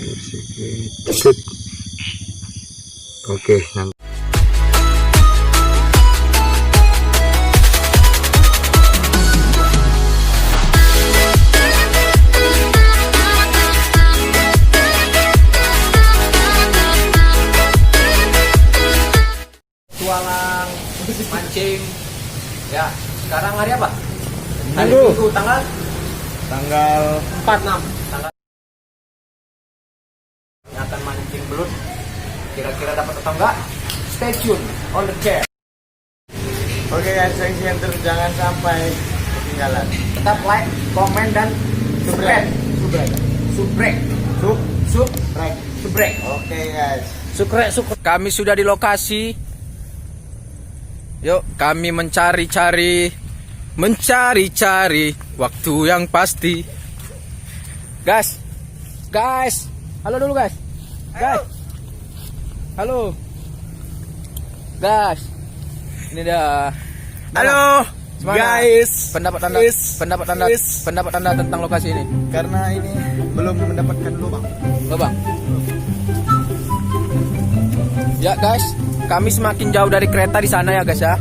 Sip. Oke, nanti. Tualang mancing. Ya, sekarang hari apa? Hari Minggu. Minggu tanggal Tanggal 46. Tanggal yang akan mancing belut. Kira-kira dapat atau enggak? Stay tune on the chair. oke guys, sekian terus jangan sampai ketinggalan. Tetap like, komen dan subscribe. Subrek. Oke guys. Subrek. Kami sudah di lokasi. Yuk, kami mencari-cari waktu yang pasti. Guys. Halo dulu guys. Halo. Guys. Ini dah. Halo Semangat. guys. Pendapat anda tentang lokasi ini. Karena ini belum mendapatkan lubang. Bang. Ya guys, kami semakin jauh dari kereta di sana ya guys ya.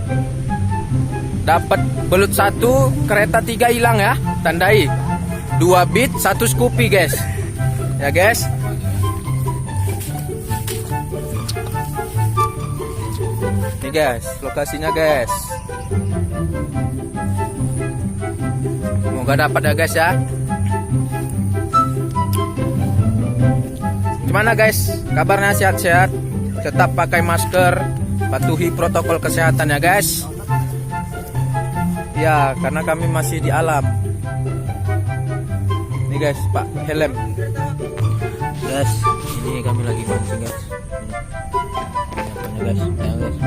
Dapat belut 1, kereta 3 hilang ya. Tandai 2 bit 1 Scoopy guys. Ya guys. Nih guys, lokasinya guys. Semoga dapat ya guys ya. Gimana guys? Kabarnya sehat-sehat? Tetap pakai masker, patuhi protokol kesehatan ya guys. Ya, karena kami masih di alam. Nih guys, Pak helm. Guys, ini kami lagi mancing guys. Ini guys, ya guys.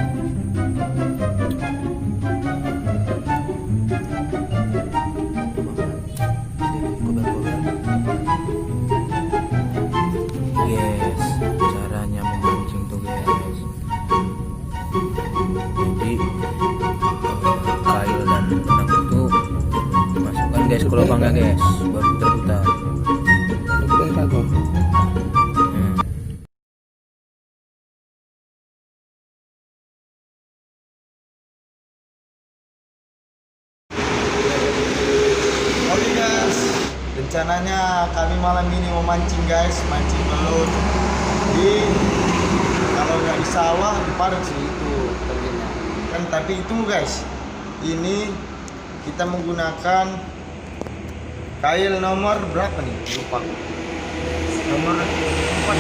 Yes, caranya memancing tuh guys. Jadi kail dan benang itu masukkan guys ke lubangnya guys, baru terputar. Oke guys, rencananya kami malam ini mau mancing guys, mancing belut di, kalau nggak di sawah di padang sih itu terjadinya kan. Tapi itu guys, ini kita menggunakan kail nomor berapa nih, lupa, nomor 4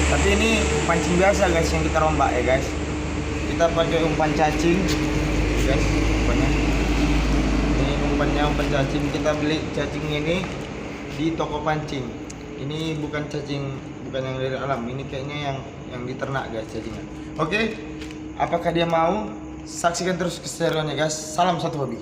tapi ini pancing biasa guys yang kita rombak ya guys. Kita pakai umpan cacing guys, umpannya ini, umpan cacing. Kita beli cacing ini di toko pancing. Ini bukan cacing, bukan yang dari alam, ini kayaknya yang diternak guys cacingnya. Oke, apakah dia mau? Saksikan terus keseruannya guys. Salam satu hobi.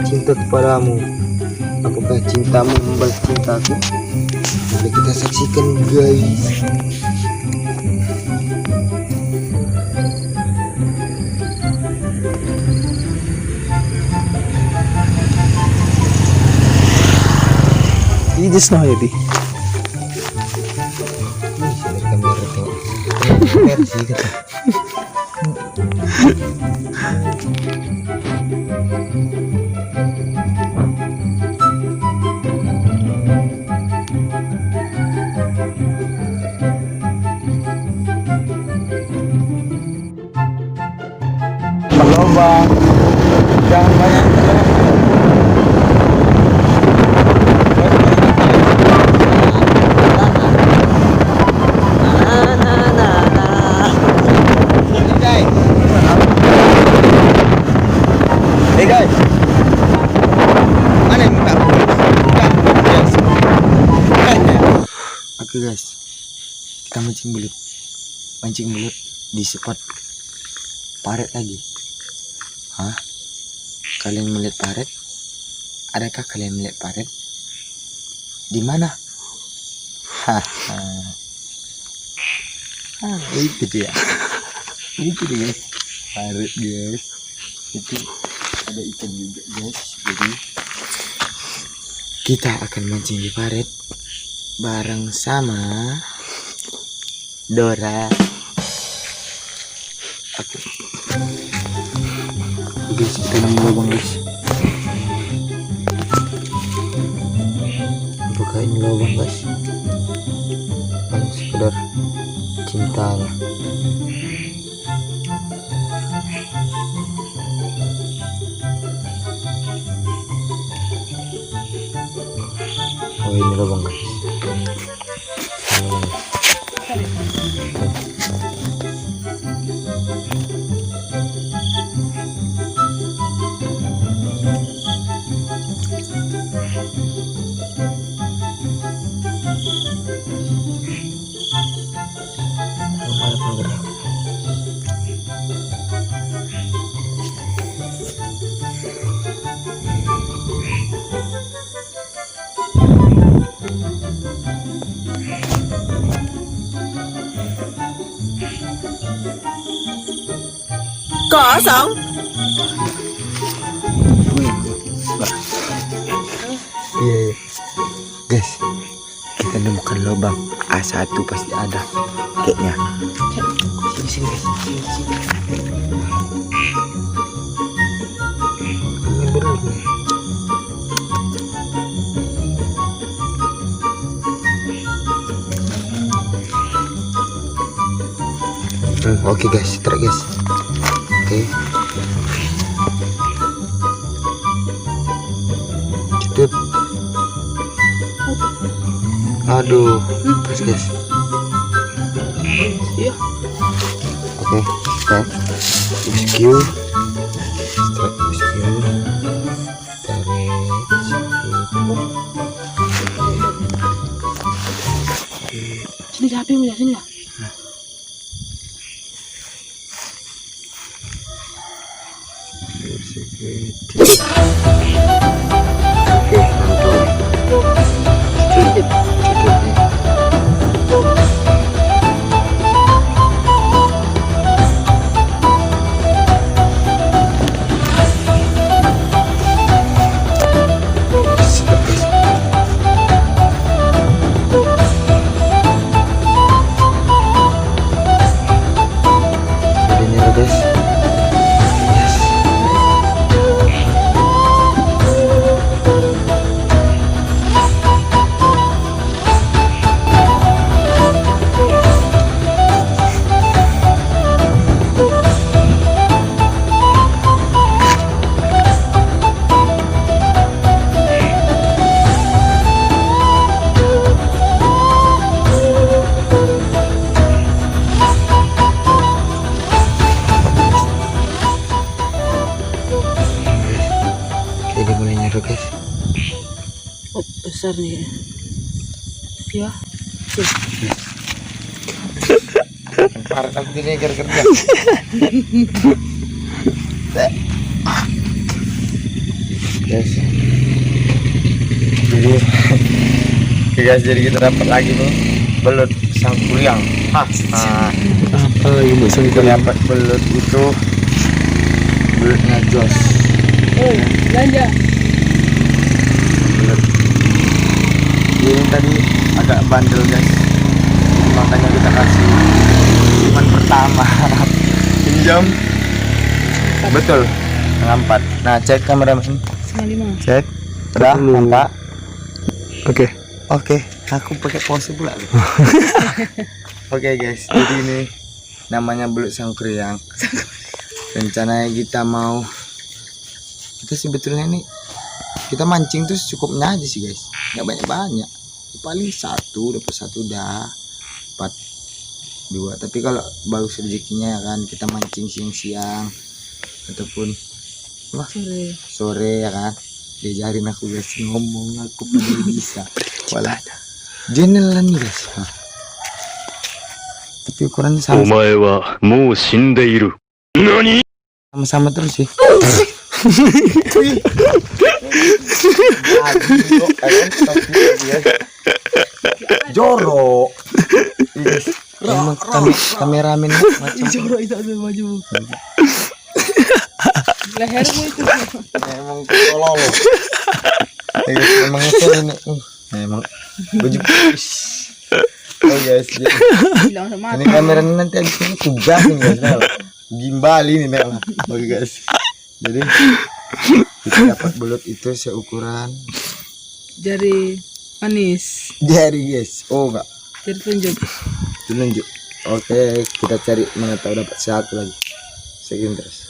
Cinta kepadamu, apakah cintamu membalas cintaku? Mari kita saksikan guys. Ini snow ya di. Kamera tuh. Versi gitu. lubang. Jangan banyak hey guys, mana yang buka? Buka, guys. Oke guys, kita mancing belut di spot paret lagi. Hah? Kalian melihat paret? Adakah kalian melihat paret? Di mana? Haha. Itu dia. Itu dia guys. Paret guys. Itu ada ikan juga guys. Jadi kita akan mancing di paret bareng sama Dora. Oke. Guys, kita nemu lubang guys. Bukain lubang guys. Hanya sekedar cintanya. Oh, ini lubang guys. Kosong. Iya. Guys, kita nemukan lubang A1 pasti ada kayaknya. Sini guys, sini. Ini berat nih. Oke guys, trek guys. Oke. Cedut. Aduh, pas guys. Iya. Oke, strike. Rescue. Strike rescue. Tarik. Sini siapa yang sini lah. Oke, guys. Oh, besar nih. Ya. Paret aku ini kerja. Guys. Jadi kita dapat lagi nih belut sangkuriang. Apa ibu Kita dapat belut itu belutnya jos. Belanja. Belut. Ini tadi agak bandel guys. Makanya kita kasih cuman pertama. Pinjam. Betul. Setengah 4. Nah, cek kameramen. Setengah 5. Cek. Udah, nampak. Oke. Oke, aku pakai pose pula. Oke guys, jadi ini namanya belut sangkuriang. Rencananya kita sebetulnya nih kita mancing tuh cukupnya aja sih guys, nggak banyak-banyak, paling dapat satu udah 2. Tapi kalau bagus rezekinya ya kan, kita mancing siang-siang ataupun sore ya kan. Diajarin aku guys, ngomong aku pun bisa walah jenelan nih guys. Tapi ukurannya sama sama terus sih. Jorok. Emang kameramen macam Jorok itu ada baju. Lehermu itu. emang tolol. Emang itu ini. Emang baju. Oh guys, Bilang sama ini kameranya nanti habis ini kugas nih guys, nah, gimbal ini nah. Oke guys. Jadi kita dapat belut itu seukuran jari manis. jari guys. Oh enggak, Jari tunjuk. tunjuk. Oke, kita cari mana tahu dapat satu lagi. Segini terus.